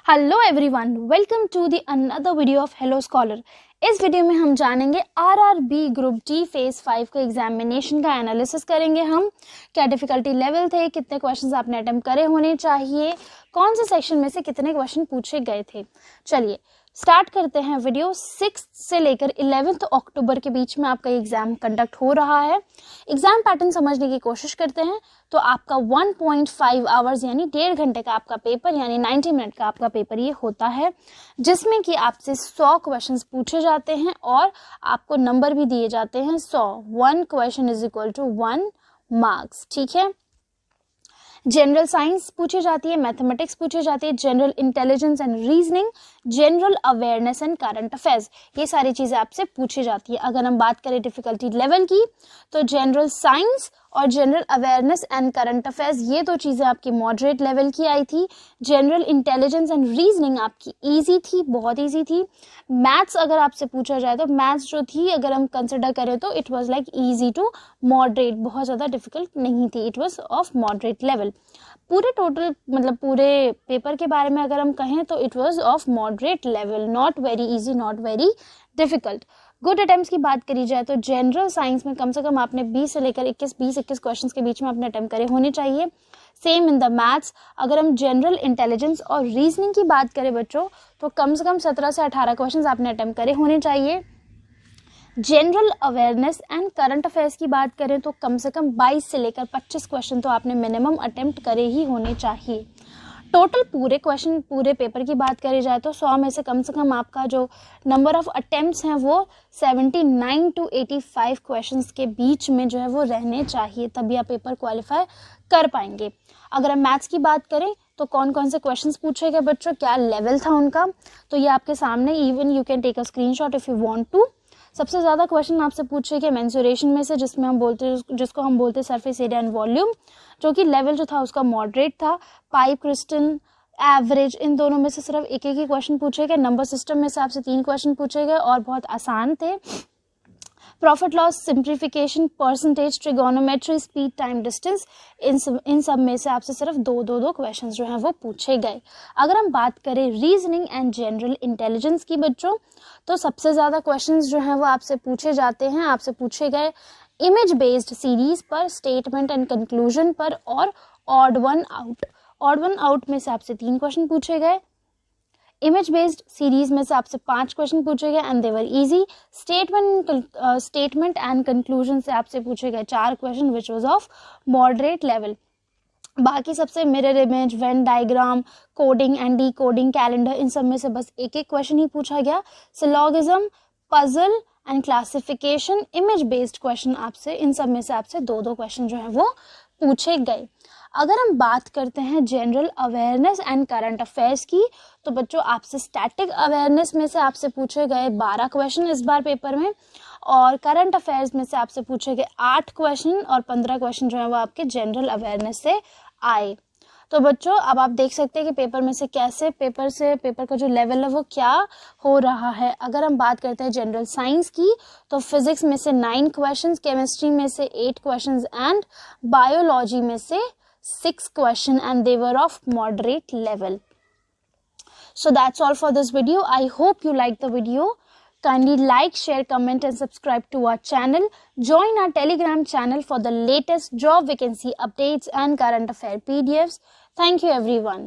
Hello everyone, welcome to the another video of hello scholar. इस वीडियो में हम जानेंगे आरआरबी ग्रुप डी फेज 5 के एग्जामिनेशन का एनालिसिस करेंगे। हम क्या डिफिकल्टी लेवल थे, कितने क्वेश्चंस आपने अटेम्प्ट करे होने चाहिए, कौन से सेक्शन में से कितने क्वेश्चन पूछे गए थे। चलिए स्टार्ट करते हैं वीडियो। 6 से लेकर 11 अक्टूबर के बीच में आपका एग्जाम कंडक्ट हो रहा है। एग्जाम पैटर्न समझने की कोशिश करते हैं तो आपका 1.5 आवर्स यानी 1.5 घंटे का आपका पेपर यानी 90 मिनट का आपका पेपर ये होता है, जिसमें कि आपसे 100 क्वेश्चंस पूछे जाते हैं और आपको नंबर भी दिए जाते हैं 100। 1 question is equal to 1 marks. ठीक है। जनरल साइंस पूछी जाती है, मैथमेटिक्स पूछी जाती है, general intelligence and reasoning, general awareness and current affairs, ये सारी चीजें आपसे पूछी जाती है। अगर हम बात करें डिफिकल्टी लेवल की तो जनरल साइंस और general awareness and current affairs ये दो चीजें आपकी मॉडरेट लेवल की आई थी। जनरल इंटेलिजेंस एंड रीजनिंग आपकी इजी थी, बहुत इजी थी। मैथ्स अगर आपसे पूछा जाए तो मैथ्स जो थी अगर हम कंसिडर करें तो it was like easy to moderate, बहुत ज्यादा डिफिकल्ट नहीं थी, it was of moderate level. पूरे टोटल मतलब पूरे पेपर के बारे में अगर हम कहें तो it was of moderate level, not very easy, not very difficult. Good attempts की बात करी जाए तो जनरल साइंस में कम से कम आपने 20 से लेकर 21 क्वेश्चंस के बीच में अपने अटेम्प्ट करे होने चाहिए। Same in the maths. अगर हम जनरल इंटेलिजेंस और रीजनिंग की बात करें बच्चों तो कम से कम 17 से 18 क्वेश्चंस आपने अटेम्प्ट करे होने चाहिए। General awareness and current affairs की बात करें तो कम से कम 22 से लेकर 25 क्वेश्चन तो आपने मिनिमम अटेम्प्ट करे ही होने चाहिए। टोटल पूरे क्वेश्चन पूरे पेपर की बात करी जाए तो 100 में से कम आपका जो नंबर ऑफ अटेम्प्ट्स हैं वो 79 to 85 क्वेश्चंस के बीच में जो है वो रहने चाहिए, तभी आप पेपर क्वालिफाई कर पाएंगे। अगर हम मैथ्स की बात करें तो कौन कौन से क्वेश्चंस पूछे गए बच्चों, क्या लेवल था उनका, तो ये आपके सामने, even you can take a screenshot if you want to. सबसे ज्यादा क्वेश्चन आपसे पूछे गए मेंसुरेशन में से, जिसको हम बोलते सरफेस एरिया एंड वॉल्यूम, जो कि लेवल जो था उसका मॉडरेट था। पाइप, क्रिस्टल, एवरेज, इन दोनों में से सिर्फ एक ही क्वेश्चन पूछे गए। नंबर सिस्टम में से आपसे 3 क्वेश्चन पूछे गए और बहुत आसान थे। Profit loss, simplification, percentage, trigonometry, speed, time, distance, इन सब में से आपसे सिर्फ दो क्वेश्चन जो हैं वो पूछे गए। अगर हम बात करें रीजनिंग एंड जनरल इंटेलिजेंस की बच्चों तो सबसे ज्यादा क्वेश्चंस जो हैं वो आपसे पूछे जाते हैं, आपसे पूछे गए इमेज बेस्ड सीरीज पर, स्टेटमेंट एंड कंक्लूजन पर और odd one out. Odd one out में से आपसे 3 क्वेश्चन पूछे गए। इमेज बेस्ड सीरीज में से आपसे 5 क्वेश्चन पूछे गए and they were easy. Statement and conclusion से आपसे पूछे गए 4 question which was of moderate level. बाकी सबसे mirror image, Venn diagram, coding and decoding, calendar, इन सब में से बस एक क्वेश्चन ही पूछा गया। Syllogism, puzzle and classification, image based question आपसे, इन सब में से आपसे 2 क्वेश्चन जो है वो पूछे गए। अगर हम बात करते हैं general awareness and current affairs की तो बच्चों आपसे स्टैटिक अवेयरनेस में से आपसे पूछे गए 12 क्वेश्चन इस बार पेपर में, और करंट अफेयर्स में से आपसे पूछे गए 8 क्वेश्चन और 15 क्वेश्चन जो है वो आपके जनरल अवेयरनेस से आए। तो बच्चों अब आप देख सकते हैं कि पेपर में से कैसे पेपर का जो लेवल है वो क्या हो रहा है। अगर हम बात करते हैं जनरल साइंस की तो फिजिक्स में से 9 क्वेश्चंस, केमिस्ट्री में से 8 क्वेश्चंस एंड बायोलॉजी में से 6 question and they were of moderate level. So that's all for this video. I hope you liked the video. Kindly like, share, comment and subscribe to our channel. Join our Telegram channel for the latest job vacancy updates and current affair PDFs. Thank you everyone.